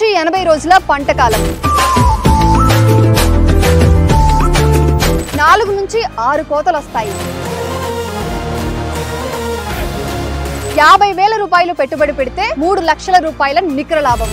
నుంచి 80 రోజుల పంట కాలం. 4 నుంచి 6 కోతలు వస్తాయి. 50,000 రూపాయలు పెట్టుబడి పెడితే 3 లక్షల రూపాయల నికర లాభం.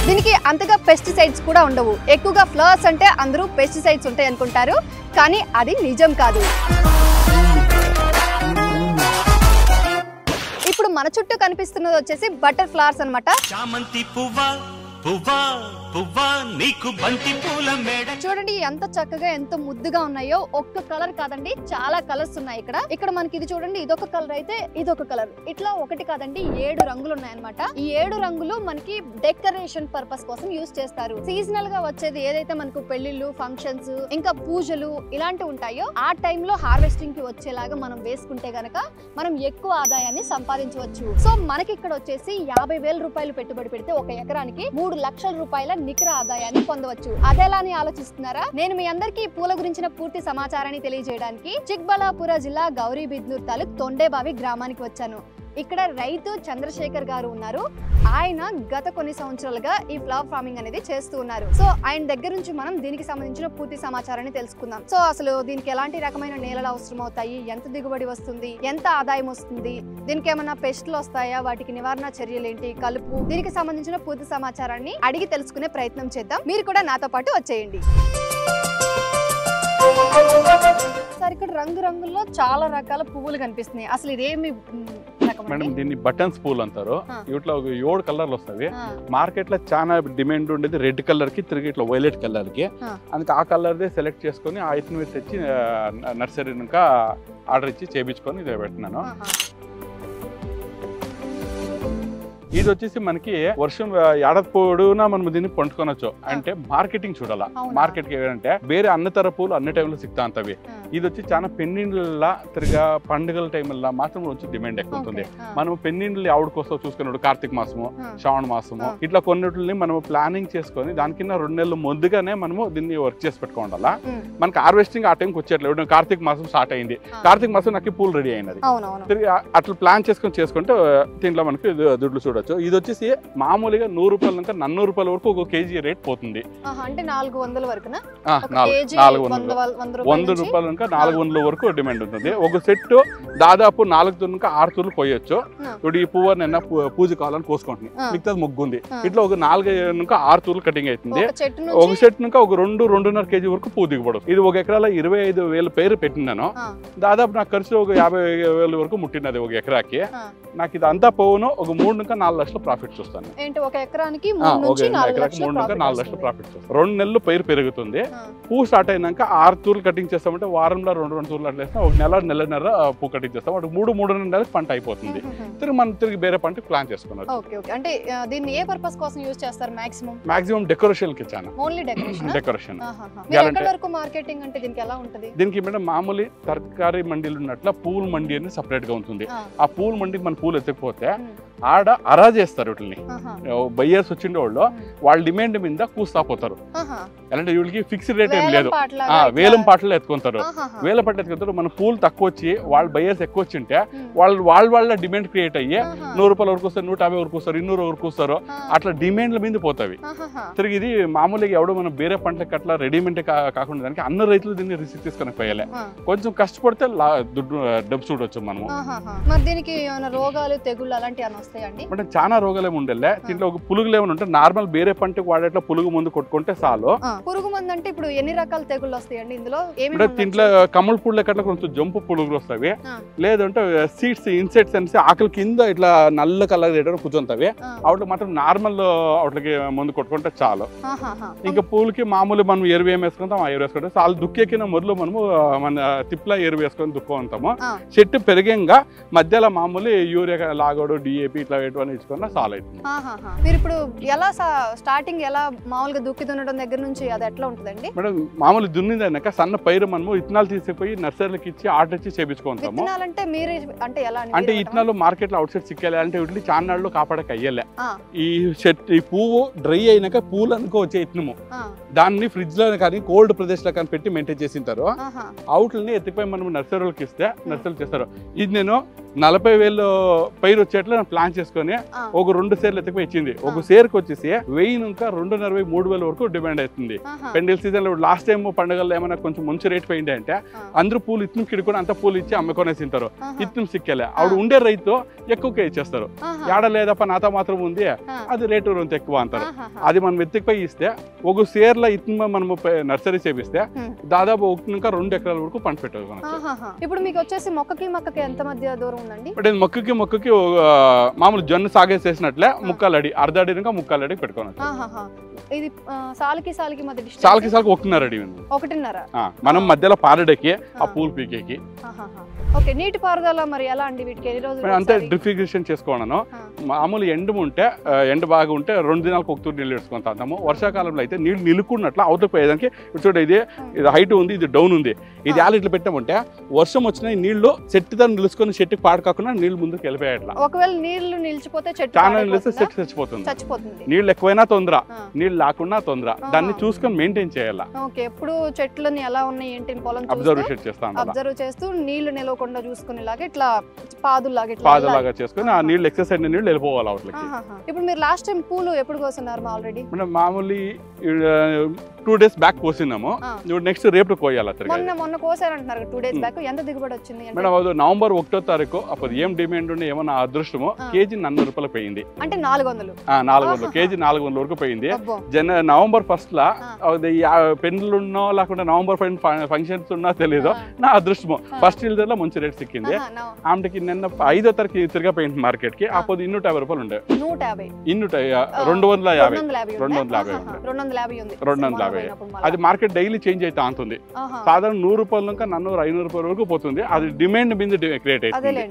దీనికి అంతగా పెస్టిసైడ్స్ కూడా ఉండవు. ఎక్కువగా ఫ్లవర్స్ అంటే అందరూ పెస్టిసైడ్స్ ఉంటాయి అనుకుంటారు, కానీ అది నిజం కాదు. ఇప్పుడు మన చుట్టూ కనిపిస్తున్నది వచ్చేసి బటర్ ఫ్లవర్స్ అన్నమాట. చూడండి ఎంత చక్కగా ఎంత ముద్దుగా ఉన్నాయో. ఒక్క కలర్ కాదండి, చాలా కలర్స్ ఉన్నాయి ఇక్కడ మనకి. ఇది చూడండి, ఇదొక కలర్ అయితే ఇదొక కలర్, ఇట్లా ఒకటి కాదండి 7 రంగులు ఉన్నాయన్నమాట. ఈ 7 రంగులు మనకి డెకరేషన్ పర్పస్ కోసం యూజ్ చేస్తారు. సీజనల్ గా వచ్చేది ఏదైతే మనకు పెళ్లిళ్ళు, ఫంక్షన్స్, ఇంకా పూజలు ఇలాంటివి ఉంటాయో ఆ టైంలో హార్వెస్టింగ్ కి వచ్చేలాగా మనం వేసుకుంటే గనక మనం ఎక్కువ ఆదాయాన్ని సంపాదించవచ్చు. సో మనకి ఇక్కడ వచ్చేసి 50,000 రూపాయలు పెట్టుబడి పెడితే ఒక ఎకరానికి 3 లక్షల రూపాయల నికర ఆదాయాన్ని పొందవచ్చు. అదెలా అని ఆలోచిస్తున్నారా? నేను మీ అందరికీ పూల గురించిన పూర్తి సమాచారాన్ని తెలియజేయడానికి చిక్బలాపుర జిల్లా గౌరీబిద్నూర్ తాలూక్ తొండేబావి గ్రామానికి వచ్చాను. ఇక్కడ రైతు చంద్రశేఖర్ గారు ఉన్నారు. ఆయన గత కొన్ని సంవత్సరాలుగా ఈ ఫ్లవర్ ఫార్మింగ్ అనేది చేస్తూ ఉన్నారు. సో ఆయన దగ్గర నుంచి మనం దీనికి సంబంధించిన పూర్తి సమాచారాన్ని తెలుసుకుందాం. సో అసలు దీనికి ఎలాంటి రకమైన నేలలు అవసరం అవుతాయి, ఎంత దిగుబడి వస్తుంది, ఎంత ఆదాయం వస్తుంది, దీనికి ఏమైనా పెస్టులు వస్తాయా, వాటికి నివారణ చర్యలు ఏంటి, కలుపు, దీనికి సంబంధించిన పూర్తి సమాచారాన్ని అడిగి తెలుసుకునే ప్రయత్నం చేద్దాం. మీరు కూడా నాతో పాటు వచ్చేయండి. సార్, ఇక్కడ రంగురంగుల్లో చాలా రకాల పువ్వులు కనిపిస్తున్నాయి. అసలు ఇదేమి మేడం? దీన్ని బటన్స్ పూలు అంటారు. వీటిలో 7 కలర్లు వస్తాయి. మార్కెట్ లో చాలా డిమాండ్ ఉండేది రెడ్ కలర్ కి, తిరిగి ఇట్లా వైలెట్ కలర్ కి. అందుకే ఆ కలర్ దే సెలెక్ట్ చేసుకుని ఆ ఐటమ్ తెచ్చి నర్సరీ ఇంకా ఆర్డర్ ఇచ్చి చేయించుకొని ఇది పెట్టినాను. ఇది వచ్చేసి మనకి వర్షం ఏడాది పొడునా మనం దీన్ని పండుకొనొచ్చు. అంటే మార్కెటింగ్ చూడాల. మార్కెట్ కి ఏంటంటే వేరే అన్ని తర పూలు అన్ని టైంలో సిక్తా అంతవి. ఇది వచ్చి చాలా పెన్నిండ్ల తిరిగా పండుగల టైంలో మాత్రం వచ్చి డిమాండ్ ఎక్కువ ఉంటుంది. మనం పెన్నిండ్లు ఆవిడకోసం చూసుకున్నాడు కార్తీక మాసము, శ్రావణ మాసము, ఇట్లా కొన్నిటిని మనం ప్లానింగ్ చేసుకొని దాని కింద 2 నెలలు ముందుగానే మనము దీన్ని వర్క్ చేసి పెట్టుకోవాలా. మనకి హార్వెస్టింగ్ ఆ టైంకి వచ్చేట్లేదు. కార్తీక మాసం స్టార్ట్ అయింది, కార్తీక మాసం నాకు పూలు రెడీ అయినది. తిరిగి అట్లా ప్లాన్ చేసుకుంటే దీంట్లో మనకి దుడ్లు చూడొచ్చు. ఇది వచ్చేసి మామూలుగా 100 రూపాయల నుంచి 400 రూపాయల వరకు ఒక కేజీ రేట్ పోతుంది. అంటే 400 వరకునా? 100 రూపాయల నుంచి 400 వరకు డిమాండ్ ఉంటుంది. ఒక సెట్ దాదాపు 4 నుంచి 6 తూర్లు పోయొచ్చు. ఇప్పుడు ఈ పువ్వు నిన్న పూజ కావాలని కోసుకుంటుంది, మిగతాది ముగ్గు ఉంది. ఇట్లా ఒక 4 నుంచి 6 తూర్లు కటింగ్ అవుతుంది. ఒక సెట్ నుంచి ఒక 2-2.5 కేజీ వరకు పువ్వు దిగుబడు. ఇది ఒక ఎకరాలో 25,000 పేరు పెట్టినాను. దాదాపు నాకు ఖర్చు ఒక 50,000 వరకు ముట్టినది ఒక ఎకరాకి. నాకు ఇది అంతా పోవును ఒక 3 నుంచి 4 లక్షల ప్రాఫిట్ చూస్తాను. ఒక ఎకరానికి 3 నుంచి 4 లక్షల ప్రాఫిట్ చూస్తాను. 2 నెలలు పైరు పెరుగుతుంది. పువ్వు స్టార్ట్ అయినాక 6 తూర్లు కటింగ్ చేస్తామంటే వారంలో 2 తూర్లు అట్లా వేస్తాం. ఒక నెలన్నర పువ్వు కటింగ్ చేస్తాం. వాటికి 3-3.5 నెలలు పంట అయిపోతుంది. తిరిగి వేరే పంట ప్లాన్ చేసుకున్నారు. అంటే దీన్ని ఏ పర్పస్ కోసం యూజ్ చేస్తారు? మాక్సిమం డెకరేషన్ కి చాలా ఓన్లీ డెకరేషన్. మార్కెటింగ్ అంటే దీనికి ఎలా ఉంటుంది? దీనికి మేడం మామూలు తరకారీ మండీలు ఉన్నట్ల పూల మండి అని సపరేట్ గా ఉంటుంది. ఆ పూల మండికి మన పూలు ఎత్తకపోతే ఆడ అరా చేస్తారు. వీటిని బయ్యర్స్ వచ్చిండే వాళ్ళు వాళ్ళ డిమాండ్ మీద కూస్తాపోతారు. అంటే వీళ్ళకి ఫిక్స్డ్ రేట్ ఏం లేదు. వేలం పాటలు ఎత్తుకుంటారు. వేల పాటలు ఎత్తుకుంటారు. మన పూలు తక్కువ వచ్చి వాళ్ళ బయ్యర్స్ ఎక్కువ వచ్చింటే వాళ్ళ డిమాండ్ క్రియేట్ అయ్యి 100 రూపాయల వరకు వస్తారు, 150 వరకు వస్తారు, 200 వరకు వస్తారు. అట్లా డిమాండ్ల మీద పోతాయి. తిరిగి ఇది మామూలుగా ఎవడో మనం వేరే పంటలకు అట్లా రెడీమేడ్ కాకుండా దానికి అన్న రైతులు దీన్ని రిసీవ్ తీసుకొని పోయాలి. కొంచెం కష్టపడితే డబ్బు చూడొచ్చు మనము. దీనికి రోగాలు, తెగుళ్ళు అలాంటివి అంటే చాలా రోగాలు ఏమి ఉండలే. దీంట్లో ఒక పురుగులు ఏమైనా ఉంటే నార్మల్ వేరే పంటకు వాడేట్లా పురుగు మందు కొట్టుకుంటే చాలు. పురుగు మందు అంటే ఇప్పుడు ఎన్ని రకాల తెగుళ్ళు వస్తాయండి ఇందులో? దీంట్లో కమల పుళ్ళు ఎక్కడ కొంచెం జంపు పురుగులు వస్తాయి. లేదంటే సీడ్స్ ఇన్సెక్ట్స్ అనేసి ఆకలి కింద ఇట్లా నల్ల కలర్ కూర్చుంటాయి. వాటికి మాత్రం నార్మల్ వాటికి మందు కొట్టుకుంటే చాలు. ఇంకా పూలకి మామూలు మనం ఎరువు ఏం వేసుకుంటాం, ఆ ఎరువు వేసుకుంటాం. చాలా దుక్కెక్కిన మొదలు మనము మన తిప్లా ఎరువు వేసుకొని దుక్కుంటాము. చెట్టు పెరిగంగా మధ్యలో మామూలు యూరియా లాగోడు, డిఏపి ఇట్లా ఇచ్చుకున్నా సాల్ అవుతుంది. మీరు ఇప్పుడు ఎలా స్టార్టింగ్ ఎలా మామూలుగా దుక్కి దున్నడం దగ్గర నుంచి అది ఎట్లా ఉంటుందండి? మేడం మామూలు దున్నిదన్నాక సన్న పైరు మనము ఇత్తనాలు తీసుకుపోయి నర్సరీలకు ఇచ్చి ఆర్డర్ ఇచ్చి చేయించుకుంటాము. అంటే ఇత్తనాలు మార్కెట్ లో అవుట్ సైడ్ చిక్కాలి అంటే వీటిని చాన్నాళ్ళు కాపాడక అయ్యలే. ఈ పువ్వు డ్రై అయినాక పూలు అనుకో వచ్చే ఇత్తనము దాన్ని ఫ్రిడ్జ్ లో కానీ కోల్డ్ ప్రదేశ్ లో కానీ పెట్టి మెయింటైన్ చేసింటారు. అవుట్లని ఎత్తిపోయి మనం నర్సరీలకు ఇస్తే నర్సరీలు చేస్తారు. ఇది నేను 40,000 పైరు వచ్చేట్లు ప్లాన్ చేసుకుని ఒక 2 సేర్లు ఎత్తుకుపోయి ఇచ్చింది. ఒక సేర్కి వచ్చేసి 1000 ఇంకా 2,50,000-3,000 వరకు డిమాండ్ అవుతుంది. పెండిల్ సీజన్ లో లాస్ట్ టైం పండుగల్లో ఏమైనా కొంచెం మంచి రేట్ పోయింది అంటే అందరూ పూలు ఇత్తం కిడుకొని అంత పూలు ఇచ్చి అమ్ముకొనేసి తింటారు. ఇత్తం సిక్కేలే ఆవిడ ఉండే రైతు ఎక్కువగా ఇచ్చేస్తారు. ఏడ లేదప్ప నాతో మాత్రం ఉంది అది రేటు రొంత ఎక్కువ అంటారు. అది మనం ఎత్తుకుపోయి ఇస్తే ఒక సేర్ల ఇత్తం మనము నర్సరీ చేపిస్తే దాదాపు 1 ఇంకా 2 ఎకరాల వరకు పంట పెట్టుకోవచ్చు. ఇప్పుడు మీకు వచ్చేసి మొక్కకి ఎంత మధ్య దూరం ఉందండి? అంటే మొక్కకి మామూలు జొన్న సాగేసేసినట్లే ముక్కాలడి, అర్ధ అడి ఇంకా ముక్కాలడి పెట్టుకోవచ్చు. ఇది సాలికి మధ్య సాలికి 1.5 అడి ఉంది. 1.5 మనం మధ్యలో పారడకి ఆ పూలు పీకేకి. ఓకే, నీటి పారుదల మరి ఎలా అండి వీటికి? ఎన్ని రోజులు అంతే డ్రిప్ ఇరిగేషన్ చేసుకోవడం. మామూలు ఎండ బాగా ఉంటే 2 దినాలకు ఒక తూరు నీళ్ళు వేసుకుంటాము. వర్షాకాలంలో అయితే నీళ్ళు నిలుకున్నట్లు అవతల పోయేదానికి చూడ ఇది హైట్ ఉంది, ఇది డౌన్ ఉంది. ఇది ఎలా ఇట్లా పెట్టామంటే వర్షం వచ్చిన నీళ్లు చెట్టు దాన్ని నిలుచుకొని చెట్టుకి పాడు కాకుండా నీళ్లు ముందుకు వెళ్ళిపోయాట్లా. ఒకవేళ నీళ్లు నిలిచిపోతే చాలా నిలిస్తే చెట్టు చచ్చిపోతుంది. నీళ్ళు ఎక్కువైనా తొందర, నీళ్ళు లేకుండా తొందర. దాన్ని చూసుకొని మెయింటైన్ చేయాలి. ఎప్పుడు చెట్లని ఎలా ఉన్నాయి ఏంటి పొలం అబ్జర్వ్ చేస్తూ నీళ్లు నిలవకుండా చూసుకునేలాగా ఇట్లా పాదులాగా చేసుకుని ఆ నీళ్ళు ఎక్సెస్ అయిన నీళ్ళు వెళ్ళిపోవాలి అవట్లకి. ఇప్పుడు మీరు లాస్ట్ టైం పూలు ఎప్పుడు కోస్తున్నారు? ఆల్రెడీ మామూలు 2 days బ్యాక్ కోసినాము. నెక్స్ట్ రేపు కోయాలి. మొన్న కోసారంటున్నారు 2 days బ్యాక్. ఎంత దిగుబడి వచ్చింది మేడం? అది నవంబర్ 1వ తారీఖు అప్పుడు ఏం డిమాండ్ ఉండే ఏమన్నా అదృష్టము కేజీ 400 రూపాయలు పోయింది. అంటే 400 కేజీ 400 వరకు పోయింది. నవంబర్ 1st లా పెన్నులు ఉన్నో లేకుంటే నవంబర్ ఫంక్షన్స్ ఉన్నా తెలీదు. నా అదృష్టము ఫస్ట్ ఇల్దర్ లో మంచి రేట్ సిక్కింది. ఆమెకి నిన్న 5వ తారీఖు తిరగపోయింది మార్కెట్ కి. అప్పుడు 250 రూపాయలు ఉండే. 250 అది మార్కెట్ డైలీ చేంజ్ అయితే ఉంటుంది. సాధారణ 100 రూపాయల నుంచి 400, 500 రూపాయల వరకు పోతుంది. అది డిమాండ్ మీద క్రియేట్ అవుతుంది.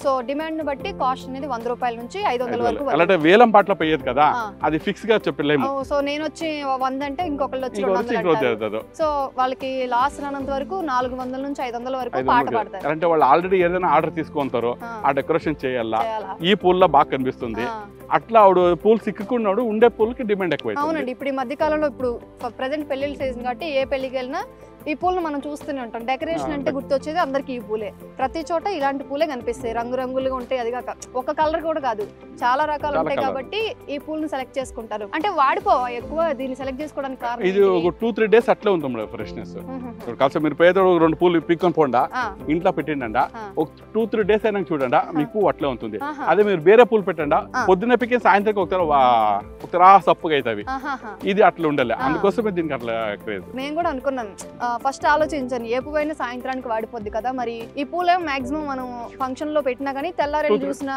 సో డిమాండ్ బట్టి కాస్ట్ అనేది 100 రూపాయల నుంచి 500 వరకు. అలాంటి వేలం పాటలో పోయేది కదా, అది ఫిక్స్ గా చెప్పలేము. సో నేను వచ్చి 100 అంటే ఇంకొకళ్ళు వచ్చి 200. సో వాళ్ళకి లాస్ రానంత వరకు 400 నుంచి 500 వరకు పాట పాడతారు. అంటే వాళ్ళు ఆల్రెడీ ఏదైనా ఆర్డర్ తీసుకుంటారు, ఆ డెకరేషన్ చేయాలా, ఈ పూల్లో బాగా కనిపిస్తుంది. అట్లా ఆవిడ పూలు సిక్కుకున్నాడు, ఉండే పూలకి డిమాండ్ ఎక్కువ. అవునండి, ఇప్పుడు ఈ మధ్య కాలంలో ఇప్పుడు ప్రెసెంట్ పెళ్లిళ్ళ సీజన్ కాబట్టి ఏ పెళ్లికి వెళ్ళినా ఈ పూలు మనం చూస్తూనే ఉంటాం. డెకరేషన్ అంటే గుర్తొచ్చేది అందరికి ఈ పూలే. ప్రతి చోట ఇలాంటి పూలే కనిపిస్తాయి, రంగురంగులుగా ఉంటాయి. అది కాక ఒక కలర్ కూడా కాదు, చాలా రకాలు ఉంటాయి కాబట్టి ఈ పూలను సెలెక్ట్ చేసుకుంటారు. అంటే వాడిపోవా ఎక్కువ దీన్ని సెలెక్ట్ చేసుకోవడానికి కారణం? ఇది ఒక 2-3 డేస్ అట్లే ఉంటుంది ఫ్రెష్నెస్. కాస్త మీరు పేద 2 పూలు పిక్కొని పోండా, ఇంట్లో పెట్టిండ ఒక 2-3 డేస్ అయినా చూడండి మీకు పువ్వు అట్లే ఉంటుంది. అదే మీరు వేరే పూలు పెట్టండి, పొద్దున్న పిక్కి సాయంత్రం ఒకసారి సప్పుగా అవుతాయి. ఇది అట్లా ఉండాలి, అందుకోసమే దీనికి అట్లా క్రేజ్. నేను కూడా అనుకున్నాను, ఫస్ట్ ఆలోచించాను ఏ పువ్వు అయినా సాయంత్రానికి వాడిపోద్ది కదా, మరి ఈ పూలే మాక్సిమం మనం ఫంక్షన్ లో పెట్టినా కానీ తెల్లారెళ్ళి చూసినా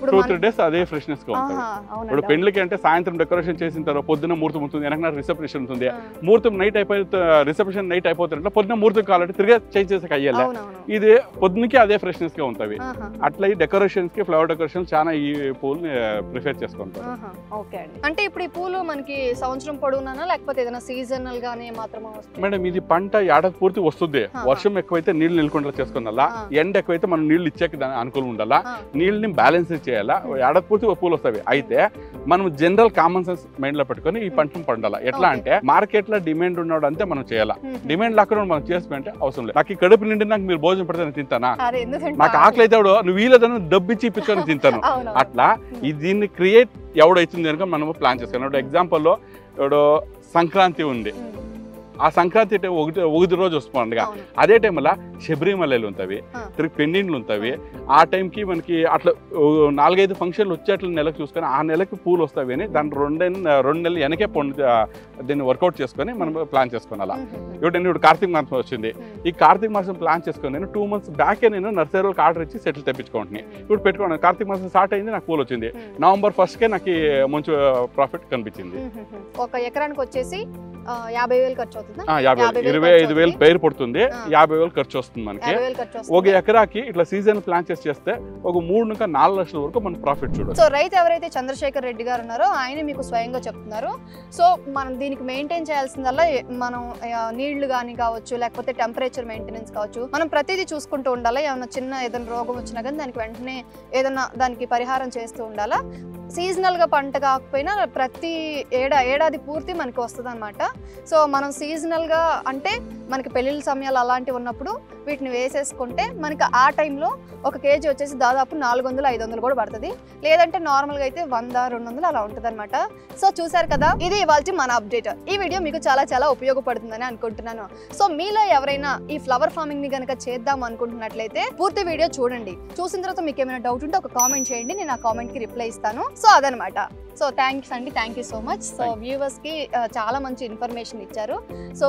2-3 డేస్ అదే ఫ్రెష్నెస్ గా ఉంటుంది. ఇప్పుడు పెళ్లికి అంటే సాయంత్రం డెకరేషన్ చేసిన తర్వాత పొద్దున్న ముహూర్తం ఉంటుంది, వెనక రిసెప్షన్ ఉంటుంది. ముహూర్తం నైట్ అయిపోతే రిసెప్షన్ నైట్ అయిపోతుంటే పొద్దున్న ముహూర్తం కావాలంటే తిరిగి చేంజ్ చేసాక అయ్యాలి. ఇది పొద్దునకి అదే ఫ్రెష్నెస్ గా ఉంటది. అట్లా ఈ డెకరేషన్స్ కి ఫ్లవర్ డెకరేషన్ చాలా ఈ పూలని ప్రిఫర్ చేసుకుంటారు. అంటే ఇప్పుడు ఈ పూలు మనకి సంవత్సరం పొడవునా లేకపోతే ఏదైనా సీజనల్ గానే మాత్రమే వస్తుంది? మేడం ఇది పంట ఏడాది పూర్తి వస్తుంది. వర్షం ఎక్కువైతే నీళ్లు నిల్కుండా చేసుకున్నా, ఎండ ఎక్కువైతే మనం నీళ్లు ఇచ్చాక దాని అనుకూలం ఉండాలా, నీళ్ళని బ్యాలెన్స్ చేయాలా, ఏడాది పూర్తి పూలు వస్తాయి. అయితే మనం జనరల్ కామన్ సెన్స్ మైండ్ లో పెట్టుకుని ఈ పంటను పండాలా. ఎట్లా అంటే మార్కెట్ లో డిమాండ్ ఉన్నాడు అంతే మనం చేయాలా, డిమాండ్ లేకుండా మనం చేసుకుంటే అవసరం లేదు. నాకు ఈ కడుపు నిండి నాకు మీరు భోజనం పెడితే నేను తింటానా, నాకు ఆకలి అయితే నువ్వు వీళ్ళదని డబ్బిచ్చి ఇప్పించుకొని తింటాను. అట్లా దీన్ని క్రియేట్ ఎవడైతుంది కనుక మనం ప్లాన్ చేసుకోవాలి. ఎగ్జాంపుల్ లో సంక్రాంతి ఉంది, ఆ సంక్రాంతి ఒకటి రోజు వస్తుంది పండుగ. అదే టైంలో శబరిమలలు ఉంటాయి, తిరిగి పెండింగ్లు ఉంటాయి. ఆ టైంకి మనకి అట్లా 4-5 ఫంక్షన్లు వచ్చేట్లు నెలకు చూసుకొని ఆ నెలకి పూలు వస్తాయి అని దాన్ని 2 నెలలు వెనకే దీన్ని వర్కౌట్ చేసుకొని మనం ప్లాన్ చేసుకోవాలి. ఇప్పుడు కార్తీక మాసం వచ్చింది, ఈ కార్తీక మాసం ప్లాన్ చేసుకొని నేను 2 months బ్యాకే నేను నర్సరీకి ఆర్డర్ ఇచ్చి సెటిల్ తెప్పించుకుంటున్నాను. ఇప్పుడు పెట్టుకున్నాను, కార్తీక మాసం స్టార్ట్ అయింది, నాకు పూలు వచ్చింది. నవంబర్ 1st నాకు మంచి ప్రాఫిట్ కనిపించింది. ఒక ఎకరానికి వచ్చేసి 50,000 ఖర్చు అవుతుంది. 25,000 పైరు పడుతుంది, 50,000 ఖర్చు వస్తుంది మనకి. ఒక ఎకరాకి ఇట్లా సీజన్ ప్లాన్ చేస్తే ఒక 3 నుంచి 4 లక్షల వరకు మనం ప్రాఫిట్ చూడొచ్చు. సో రైతు ఎవరైతే చంద్రశేఖర్ రెడ్డి గారు ఉన్నారో ఆయన మీకు స్వయంగా చెప్తున్నారు. సో మనం దీనికి మెయింటైన్ చేయాల్సిందల్లా మనం నీళ్లు కానీ కావచ్చు, లేకపోతే టెంపరేచర్ మెయింటెనెన్స్ కావచ్చు, మనం ప్రతిదీ చూసుకుంటూ ఉండాలి. ఏదైనా రోగం వచ్చినా కానీ దానికి వెంటనే ఏదైనా దానికి పరిహారం చేస్తూ ఉండాలా. సీజనల్ గా పంట కాకపోయినా ప్రతి ఏడాది పూర్తి మనకి వస్తుంది అనమాట. సో మనం సీజనల్ గా అంటే మనకి పెళ్లిళ్ళ సమయాలు అలాంటివి ఉన్నప్పుడు వీటిని వేసేసుకుంటే మనకి ఆ టైంలో ఒక కేజీ వచ్చేసి దాదాపు 400-500 కూడా పడుతుంది. లేదంటే నార్మల్గా అయితే 100-200 అలా ఉంటుంది అనమాట. సో చూసారు కదా, ఇది ఇవాళ మన అప్డేట్. ఈ వీడియో మీకు చాలా చాలా ఉపయోగపడుతుందని అనుకుంటున్నాను. సో మీలో ఎవరైనా ఈ ఫ్లవర్ ఫార్మింగ్ ని కనుక చేద్దాం అనుకుంటున్నట్లయితే పూర్తి వీడియో చూడండి. చూసిన తర్వాత మీకు ఏమైనా డౌట్ ఉంటే ఒక కామెంట్ చేయండి, నేను ఆ కామెంట్ కి రిప్లై ఇస్తాను. సో అదనమాట. సో థ్యాంక్స్ అండి, thank you so much. So viewers కి చాలా మంచి ఇన్ఫర్మేషన్ ఇచ్చారు. సో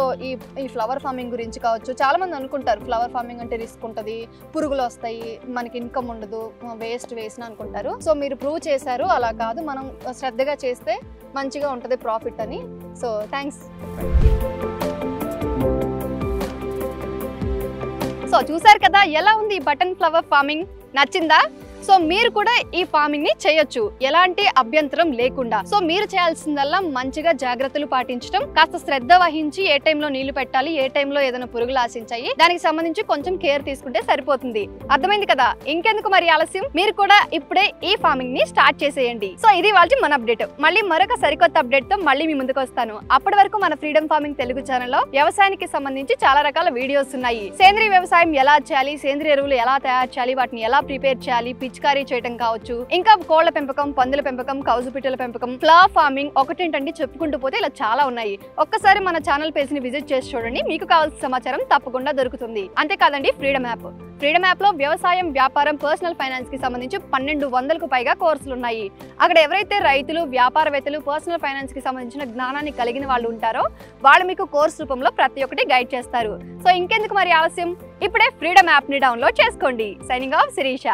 ఈ ఫ్లవర్ ఫార్మింగ్ గురించి కావచ్చు, చాలా మంది అనుకుంటారు ఫ్లవర్ ఫార్మింగ్ అంటే రిస్క్ ఉంటుంది, పురుగులు వస్తాయి, మనకి ఇన్కమ్ ఉండదు, వేస్ట్ అనుకుంటారు. సో మీరు ప్రూవ్ చేశారు అలా కాదు, మనం శ్రద్ధగా చేస్తే మంచిగా ఉంటుంది ప్రాఫిట్ అని. So thanks. సో చూసారు కదా ఎలా ఉంది ఈ బటన్ ఫ్లవర్ ఫార్మింగ్, నచ్చిందా? సో మీరు కూడా ఈ ఫార్మింగ్ ని చేయొచ్చు ఎలాంటి అభ్యంతరం లేకుండా. సో మీరు చేయాల్సిందల్లా మంచిగా జాగ్రత్తలు పాటించడం, కాస్త శ్రద్ధ వహించి ఏ టైంలో నీళ్లు పెట్టాలి, ఏ టైంలో ఏదైనా పురుగులు ఆశించాయి దానికి సంబంధించి కొంచెం కేర్ తీసుకుంటే సరిపోతుంది. అర్థమైంది కదా? ఇంకెందుకు మరి ఆలస్యం, మీరు కూడా ఇప్పుడే ఈ ఫార్మింగ్ ని స్టార్ట్ చేసేయండి. సో ఇది వాళ్ళ మన అప్డేట్. మళ్ళీ మరొక సరికొత్త అప్డేట్ తో మళ్ళీ మీ ముందుకు వస్తాను. అప్పటి వరకు మన ఫ్రీడమ్ ఫార్మింగ్ తెలుగు ఛానల్లో వ్యవసాయానికి సంబంధించి చాలా రకాల వీడియోస్ ఉన్నాయి. సేంద్రీయ వ్యవసాయం ఎలా చేయాలి, సేంద్రీయ ఎరువులు ఎలా తయారు చేయాలి, వాటిని ఎలా ప్రిపేర్ చేయాలి, పిచికారీ చేయడం కావచ్చు, ఇంకా కోళ్ల పెంపకం, పందుల పెంపకం, కౌజు పిట్టల పెంపకం, ఫ్లవర్ ఫార్మింగ్ ఒకటేంటండి చెప్పుకుంటూ పోతే ఇలా చాలా ఉన్నాయి. ఒక్కసారి మన ఛానల్ పేజ్ ని విజిట్ చేసి చూడండి, మీకు కావాల్సిన సమాచారం తప్పకుండా దొరుకుతుంది. అంతేకాదండి ఫ్రీడమ్ యాప్. ఫ్రీడమ్ యాప్ లో వ్యవసాయం, వ్యాపారం, పర్సనల్ ఫైనాన్స్ కి సంబంధించి 1200కు పైగా కోర్సులు ఉన్నాయి. అక్కడ ఎవరైతే రైతులు, వ్యాపారవేత్తలు, పర్సనల్ ఫైనాన్స్ కి సంబంధించిన జ్ఞానాన్ని కలిగిన వాళ్ళు ఉంటారో వాళ్ళు మీకు కోర్సు రూపంలో ప్రతి ఒక్కటి గైడ్ చేస్తారు. సో ఇంకెందుకు మరి ఆలస్యం, ఇప్పుడే ఫ్రీడమ్ యాప్ ని డౌన్లోడ్ చేసుకోండి. Signing off Sirisha.